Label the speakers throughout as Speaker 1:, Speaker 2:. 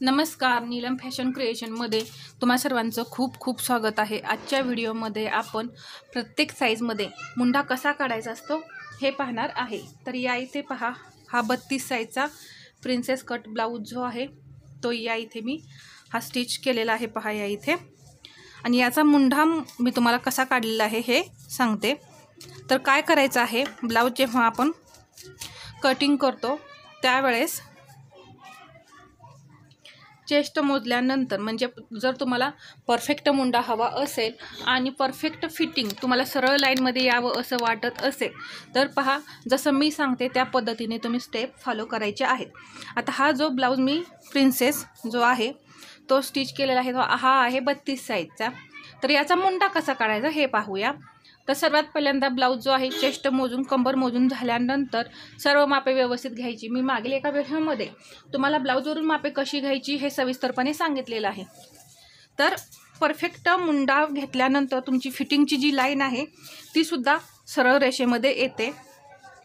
Speaker 1: नमस्कार, नीलम फॅशन क्रिएशनमध्ये तुम्हा सर्वांचं खूप खूप स्वागत आहे। आजच्या व्हिडिओमध्ये आपण प्रत्येक साईजमध्ये मुंडा कसा काढायचा असतो हे पाहणार आहे। तर या इथे पहा, हा 32 साईजचा प्रिन्सेस कट ब्लाऊज जो आहे तो या इथे मी हा स्टिच केलेला आहे। पहा या इथे, आणि याचा मुंडा मी तुम्हाला कसा काढलेला आहे हे सांगते। तर काय करायचं आहे, ब्लाऊज जेव्हा आपण कटिंग करतो त्यावेळेस चेस्ट मोजल्यानंतर, म्हणजे जर तुम्हाला परफेक्ट मुंडा हवा असेल आणि परफेक्ट फिटिंग तुम्हाला सरळ लाईनमध्ये यावं असं वाटत असेल तर पहा, जसं मी सांगते त्या पद्धतीने तुम्ही स्टेप फॉलो करायचे आहेत। आता हा जो ब्लाऊज मी प्रिन्सेस जो आहे तो स्टिच केलेला आहे, हा आहे 32 साईजचा। तर याचा मुंडा कसा काढायचा हे पाहूया। तर सर्वात पहिल्यांदा ब्लाऊज जो आहे चेस्ट मोजून कंबर मोजून झाल्यानंतर सर्व मापे व्यवस्थित घ्यायची। मी मागील एका व्हिडिओमध्ये तुम्हाला ब्लाऊजवरून मापे कशी घ्यायची हे सविस्तरपणे सांगितलेलं आहे। तर परफेक्ट मुंडा घेतल्यानंतर तुमची फिटिंगची जी लाईन आहे ती सुद्धा सरळ रेषेमध्ये येते।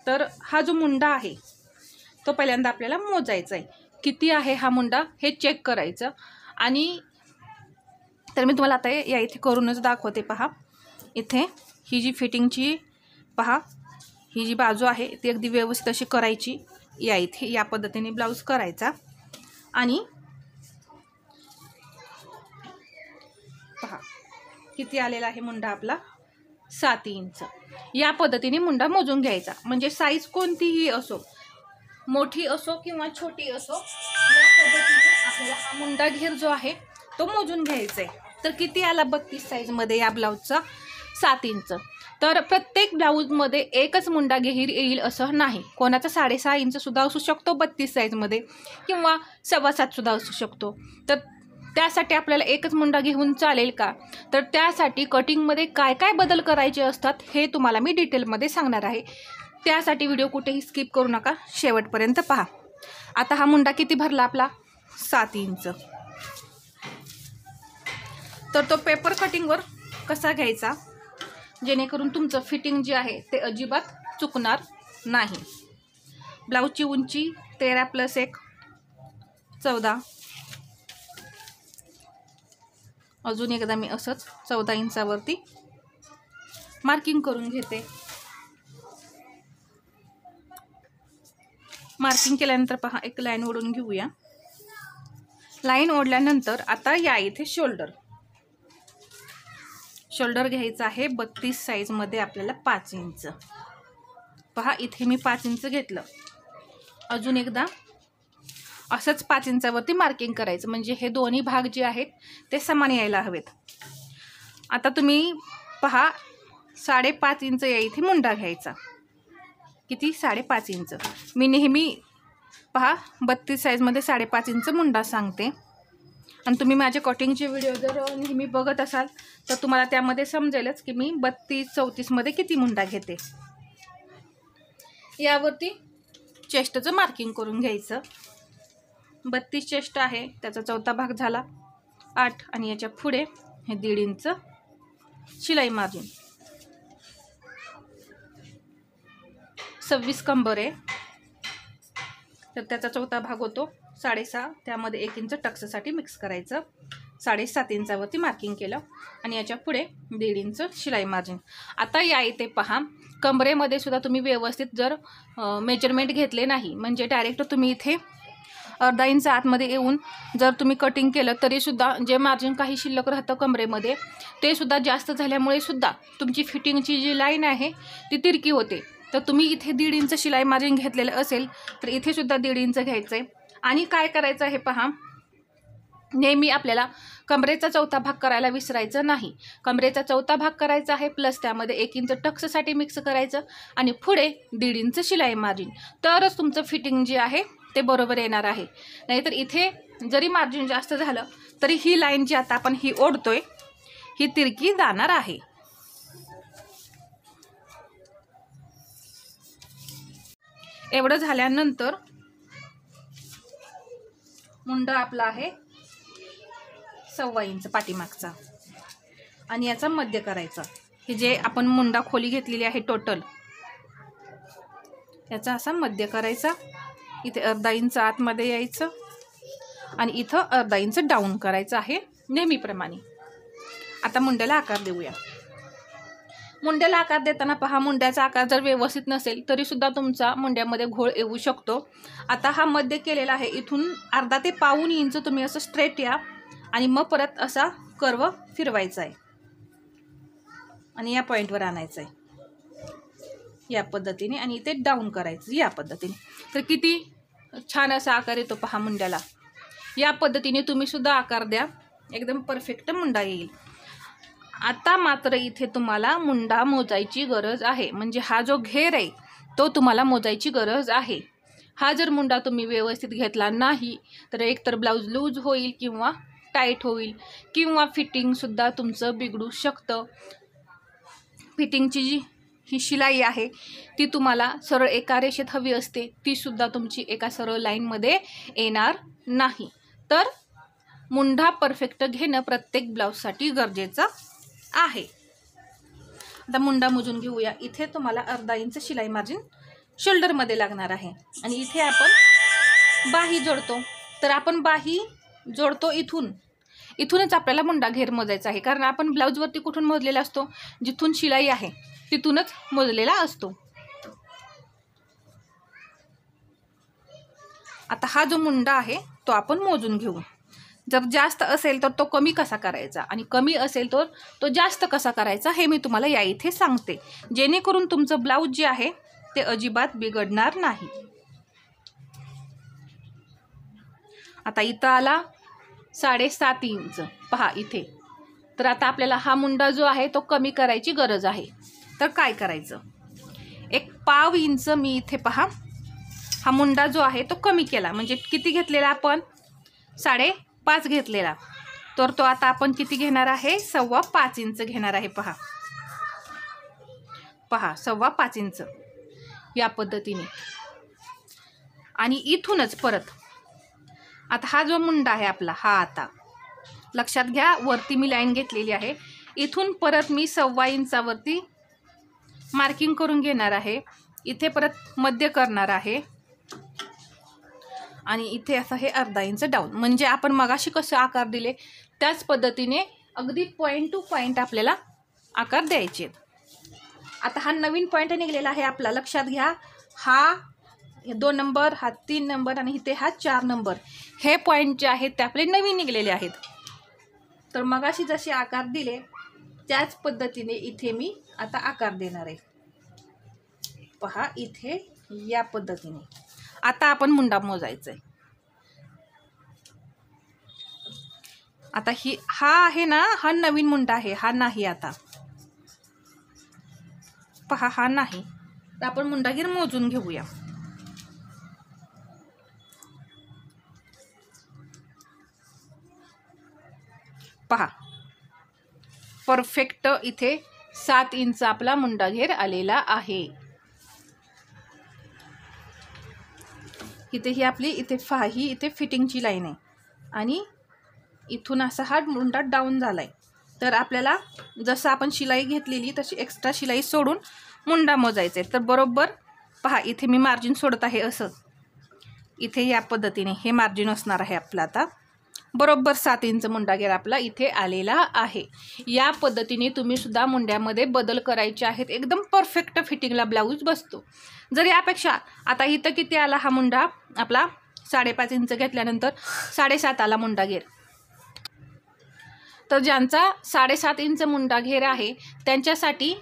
Speaker 1: तर हा जो मुंडा आहे तो पहिल्यांदा आपल्याला मोजायचा आहे, किती आहे हा मुंडा हे चेक करायचं। आणि तर मी तुम्हाला आता या इथे करूनच दाखवते। पहा इथे ही जी फिटिंगची पहा, ही जी बाजू आहे ती अगदी व्यवस्थित अशी करायची। या इथे या पद्धतीने ब्लाऊज करायचा आणि पहा किती आलेला आहे मुंडा आपला, 7 इंच। या पद्धतीने मुंडा मोजून घ्यायचा, म्हणजे साईज कोणतीही असो, मोठी असो किंवा छोटी असो, या पद्धतीने आपल्याला हा मुंडा घेर जो आहे तो मोजून घ्यायचा आहे। तर किती आला 32 साईजमध्ये या ब्लाऊजचा, 7 इंच। तर प्रत्येक ब्लाऊजमध्ये एकच मुंडा घेर येईल असं नाही, कोणाचा 6.5 इंच सुद्धा असू शकतो 32 साईजमध्ये, किंवा 7.25 सुद्धा असू शकतो। तर त्यासाठी आपल्याला एकच मुंडा घेऊन चालेल का? तर त्यासाठी कटिंगमध्ये काय काय बदल करायचे असतात हे तुम्हाला मी डिटेलमध्ये सांगणार आहे। त्यासाठी व्हिडिओ कुठेही स्किप करू नका, शेवटपर्यंत पहा। आता हा मुंडा किती भरला आपला, 7 इंच। तर तो पेपर कटिंगवर कसा घ्यायचा जेणेकरून तुमचं फिटिंग जे आहे ते अजिबात चुकणार नाही। ब्लाऊजची उंची 13 + 1 14, अजून एकदा मी असंच 14 इंचावरती मार्किंग करून घेते। मार्किंग केल्यानंतर पहा एक लाईन ओढून घेऊया। लाईन ओढल्यानंतर आता या इथे शोल्डर घ्यायचा आहे 32 साईजमध्ये आपल्याला 5 इंच। पहा इथे मी 5 इंच घेतलं, अजून एकदा असंच 5 इंचावरती मार्किंग करायचं, म्हणजे हे दोन्ही भाग जे आहेत ते समान यायला हवेत। आता तुम्ही पहा 5.5 इंच या इथे मुंडा घ्यायचा, किती, 5.5 इंच। मी नेहमी पहा 32 साईजमध्ये 5.5 इंच मुंडा सांगते, आणि तुम्ही माझे कटिंगचे व्हिडिओ जर नेहमी बघत असाल तर तुम्हाला त्यामध्ये समजेलच की मी 32-34 मध्ये किती मुंडा घेते। यावरती चेस्टचं मार्किंग करून घ्यायचं। 32 चेस्ट आहे, त्याचा चौथा भाग झाला 8, आणि याच्या पुढे हे 1.5 इंच शिलाई मार्जिन। 26 कंबर आहे, तर त्याचा चौथा भाग होतो 6.5, त्यामध्ये 1 इंच टक्ससाठी मिक्स करायचं। 7.5 इंचावरती मार्किंग केलं, आणि याच्या पुढे 1.5 इंच शिलाई मार्जिन। आता या इथे पहा, कमरेमध्ये सुद्धा तुम्ही व्यवस्थित जर मेजरमेंट घेतले नाही, म्हणजे डायरेक्ट तुम्ही इथे अर्धा इंच आतमध्ये येऊन जर तुम्ही कटिंग केलं तरी सुद्धा जे मार्जिन काही शिल्लक राहतं कमरेमध्ये ते सुद्धा जास्त झाल्यामुळे सुद्धा तुमची फिटिंगची जी लाईन आहे ती तिरकी होते। तर तुम्ही इथे 1.5 इंच शिलाई मार्जिन घेतलेलं असेल तर इथे सुद्धा 1.5 इंच घ्यायचं आहे। आणि काय करायचं आहे पहा, नेहमी आपल्याला कमरेचा चौथा भाग करायला विसरायचं नाही। कमरेचा चौथा भाग करायचा आहे, प्लस त्यामध्ये 1 इंच टक्ससाठी मिक्स करायचं, आणि पुढे 1.5 इंच शिलाई मार्जिन, तरच तुमचं फिटिंग जे आहे ते बरोबर येणार आहे। नाहीतर इथे जरी मार्जिन जास्त झालं तरी ही लाईन जी आता आपण ही ओढतोय ही तिरकी जाणार आहे। एवढं झाल्यानंतर मुंडा आपला आहे 1.25 इंच पाठीमागचा, आणि याचा मध्य करायचा। हे जे आपण मुंडा खोली घेतलेली आहे टोटल, याचा असा मध्य करायचा। इथे अर्धा इंच आतमध्ये यायचं, आणि इथं अर्धा इंच डाऊन करायचं आहे नेहमीप्रमाणे. आता मुंड्याला आकार देऊया. मुंड्याला आकार देताना पहा, मुंड्याचा आकार जर व्यवस्थित नसेल तरी सुद्धा तुमचा मुंड्यामध्ये घोळ येऊ शकतो. आता हा मध्य केलेला आहे, इथून अर्धा ते पाऊण इंच तुम्ही असं स्ट्रेट या आणि मग परत असा कर्व फिरवायचा आहे आणि या पॉईंटवर आणायचं आहे या पद्धतीने आणि इथे डाऊन करायचं या पद्धतीने. तर किती छान असा आकार येतो पहा मुंड्याला. या पद्धतीने तुम्ही सुद्धा आकार द्या, एकदम परफेक्ट मुंडा येईल. आता मात्र इथे तुम्हाला मुंडा मोजायची गरज आहे, म्हणजे हा जो घेर आहे तो तुम्हाला मोजायची गरज आहे. हा जर मुंडा तुम्ही व्यवस्थित घेतला नाही तर एकतर ब्लाऊज लूज होईल किंवा टाईट होईल किंवा फिटिंगसुद्धा तुमचं बिघडू शकतं. फिटिंगची जी ही शिलाई आहे ती तुम्हाला सरळ एका रेषेत हवी असते, तीसुद्धा तुमची एका सरळ लाईनमध्ये येणार नाही. तर मुंडा परफेक्ट घेणं प्रत्येक ब्लाऊजसाठी गरजेचं आहे. आता मुंडा मोजून घेऊया. इथे तुम्हाला अर्धा इंच शिलाई मार्जिन शोल्डरमध्ये लागणार आहे आणि इथे आपण बाही जोडतो. तर आपण बाही जोडतो इथूनच आपल्याला मुंडा घेर मोजायचा आहे, कारण आपण ब्लाऊजवरती कुठून मोजलेला असतो, जिथून शिलाई आहे तिथूनच मोजलेला असतो. आता हा जो मुंडा आहे तो आपण मोजून घेऊ. जर जास्त असेल तर तो कमी कसा करायचा आणि कमी असेल तर तो जास्त कसा करायचा हे मी तुम्हाला या इथे सांगते, जेणेकरून तुमचं ब्लाऊज जे आहे ते अजिबात बिघडणार नाही. आता इथं आला 7.5 इंच पहा इथे. तर आता आपल्याला हा मुंडा जो आहे तो कमी करायची गरज आहे. तर काय करायचं, एक पाव इंच मी इथे पहा हा मुंडा जो आहे तो कमी केला. म्हणजे किती घेतलेला आपण 5.5 घेतलेला, तर तो आता आपण किती घेणार आहे 5.25 इंच घेणार आहे. पहा 5.25 इंच या पद्धतीने. आणि इथूनच परत आता हा जो मुंडा आहे आपला हा आता लक्षात घ्या, वरती मी लाईन घेतलेली आहे, इथून परत मी 1.25 इंचावरती मार्किंग करून घेणार आहे. इथे परत मध्य करणार आहे आणि इथे असं हे अर्धा इंच डाऊन. म्हणजे आपण मगाशी कसे आकार दिले त्याच पद्धतीने अगदी पॉईंट टू पॉईंट आपल्याला आकार द्यायचे. आता हा नवीन पॉईंट निघलेला आहे आपला, लक्षात घ्या. हा 2 नंबर, हा 3 नंबर आणि इथे हा 4 नंबर, हे पॉईंट जे आहेत ते आपले नवीन निघलेले आहेत. तर मगाशी जसे आकार दिले त्याच पद्धतीने इथे मी आता आकार देणार आहे. पहा इथे या पद्धतीने. आता आपण मुंडा मोजायचा आहे. आता हा आहे ना, हा नवीन मुंडा आहे, हा नाही. आता पहा हा नाही, तर आपण मुंडा घेर मोजून घेऊया. पहा परफेक्ट इथे 7 इंच आपला मुंडा घेर आलेला आहे. इथे ही आपली इथे फिटिंगची लाईन आहे आणि इथून असा हा मुंडा डाऊन झालाय. तर आपल्याला जसं आपण शिलाई घेतलेली तशी एक्स्ट्रा शिलाई सोडून मुंडा मोजायचा आहे. तर बरोबर पहा इथे मी मार्जिन सोडत आहे, असं इथे या पद्धतीने हे मार्जिन असणार आहे आपलं. आता बरोबर 7 इंच मुंडा घेर आपला इथे आलेला आहे. या पद्धतीने तुम्ही सुद्धा मुंड्यामध्ये बदल करायचे आहेत, एकदम परफेक्ट फिटिंगला ब्लाऊज बसतो. जर यापेक्षा आता इथं किती आला हा मुंडा आपला 5.5 इंच घेतल्यानंतर 7.5 आला मुंडा घेर. तर ज्यांचा 7.5 इंच मुंडा घेर आहे त्यांच्यासाठी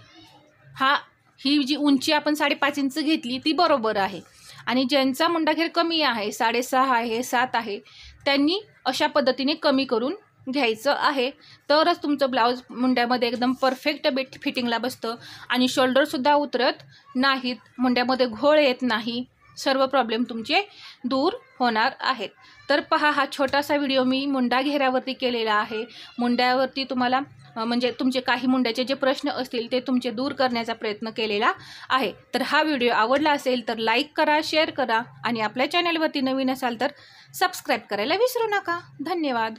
Speaker 1: ही जी उंची आपण 5.5 इंच घेतली ती बरोबर आहे. आणि ज्यांचा मुंडा घेर कमी आहे, 6.5 आहे, 7 आहे, त्यांनी अशा पद्धतीने कमी करून घ्यायचं आहे. तरच तुमचं ब्लाऊज मुंड्यामध्ये एकदम परफेक्ट फिटिंगला बसतं आणि शोल्डरसुद्धा उतरत नाहीत, मुंड्यामध्ये घोळ येत नाही, सर्व प्रॉब्लेम तुमचे दूर होणार आहेत. तर पहा हा छोटासा व्हिडिओ मी मुंडा घेऱ्यावरती केलेला आहे. मुंड्यावरती तुम्हाला म्हणजे तुमचे काही मुंड्याचे जे प्रश्न असतील ते तुमचे दूर करण्याचा प्रयत्न केलेला आहे. तर हा व्हिडिओ आवडला असेल तर लाईक करा, शेअर करा आणि आपल्या चॅनलवरती नवीन असाल तर सबस्क्राईब करायला विसरू नका. धन्यवाद.